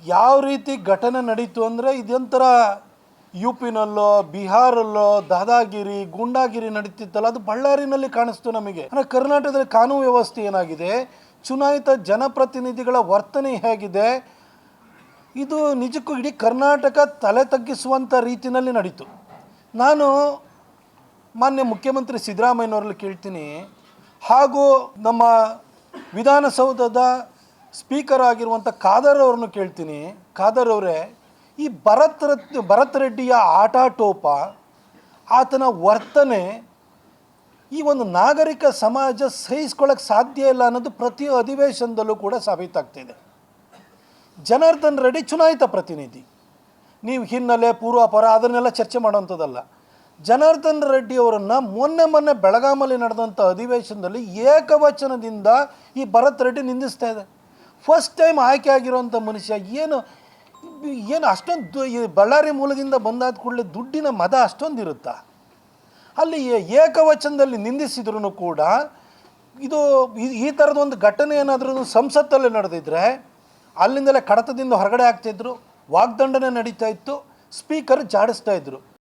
ಯಾವ ರೀತಿ ಘಟನೆ ನಡೀತು ಅಂದರೆ ಇದೊಂಥರ ಯು ಪಿನಲ್ಲೋ ಬಿಹಾರಲ್ಲೋ ದಾದಾಗಿರಿ ಗೂಂಡಾಗಿರಿ ನಡೀತಿತ್ತಲ್ಲ, ಅದು ಬಳ್ಳಾರಿನಲ್ಲಿ ಕಾಣಿಸ್ತು ನಮಗೆ. ಅಂದರೆ ಕರ್ನಾಟಕದಲ್ಲಿ ಕಾನೂನು ವ್ಯವಸ್ಥೆ ಏನಾಗಿದೆ, ಚುನಾಯಿತ ಜನಪ್ರತಿನಿಧಿಗಳ ವರ್ತನೆ ಹೇಗಿದೆ, ಇದು ನಿಜಕ್ಕೂ ಇಡೀ ಕರ್ನಾಟಕ ತಲೆ ತಗ್ಗಿಸುವಂಥ ರೀತಿಯಲ್ಲಿ ನಡೀತು. ನಾನು ಮಾನ್ಯ ಮುಖ್ಯಮಂತ್ರಿ ಸಿದ್ದರಾಮಯ್ಯನವರಲ್ಲಿ ಕೇಳ್ತೀನಿ, ಹಾಗೂ ನಮ್ಮ ವಿಧಾನಸೌಧದ ಸ್ಪೀಕರ್ ಆಗಿರುವಂಥ ಖಾದರ್ ಅವ್ರನ್ನು ಕೇಳ್ತೀನಿ. ಖಾದರ್ ಅವರೇ, ಈ ಭರತ್ ರೆಡ್ಡಿಯ ಆಟಾಟೋಪ, ಆತನ ವರ್ತನೆ ಈ ಒಂದು ನಾಗರಿಕ ಸಮಾಜ ಸಹಿಸ್ಕೊಳ್ಳೋಕ್ಕೆ ಸಾಧ್ಯ ಇಲ್ಲ ಅನ್ನೋದು ಪ್ರತಿ ಅಧಿವೇಶನದಲ್ಲೂ ಕೂಡ ಸಾಬೀತಾಗ್ತಿದೆ. ಜನಾರ್ದನ್ ರೆಡ್ಡಿ ಚುನಾಯಿತ ಪ್ರತಿನಿಧಿ, ನೀವು ಹಿನ್ನೆಲೆ ಪೂರ್ವಾಪರ ಅದನ್ನೆಲ್ಲ ಚರ್ಚೆ ಮಾಡೋವಂಥದ್ದಲ್ಲ. ಜನಾರ್ದನ್ ರೆಡ್ಡಿ ಅವರನ್ನು ಮೊನ್ನೆ ಬೆಳಗಾಮಲ್ಲಿ ನಡೆದಂಥ ಅಧಿವೇಶನದಲ್ಲಿ ಏಕವಚನದಿಂದ ಈ ಭರತ್ ರೆಡ್ಡಿ ನಿಂದಿಸ್ತಾ ಇದೆ. ಫಸ್ಟ್ ಟೈಮ್ ಆಯ್ಕೆ ಆಗಿರೋಂಥ ಮನುಷ್ಯ ಏನು ಅಷ್ಟೊಂದು ಬಳ್ಳಾರಿ ಮೂಲದಿಂದ ಬಂದಾದ ಕೂಡಲೇ ದುಡ್ಡಿನ ಮದ ಅಷ್ಟೊಂದು ಇರುತ್ತಾ? ಅಲ್ಲಿ ಏಕವಚನದಲ್ಲಿ ನಿಂದಿಸಿದ್ರು ಕೂಡ ಇದು ಈ ಥರದೊಂದು ಘಟನೆ ಏನಾದರೂ ಸಂಸತ್ತಲ್ಲಿ ನಡೆದಿದ್ರೆ ಅಲ್ಲಿಂದಲೇ ಕಡತದಿಂದ ಹೊರಗಡೆ ಆಗ್ತಾಯಿದ್ರು, ವಾಗ್ದಂಡನೆ ನಡೀತಾ ಇತ್ತು, ಸ್ಪೀಕರ್ ಜಾಡಿಸ್ತಾ ಇದ್ರು.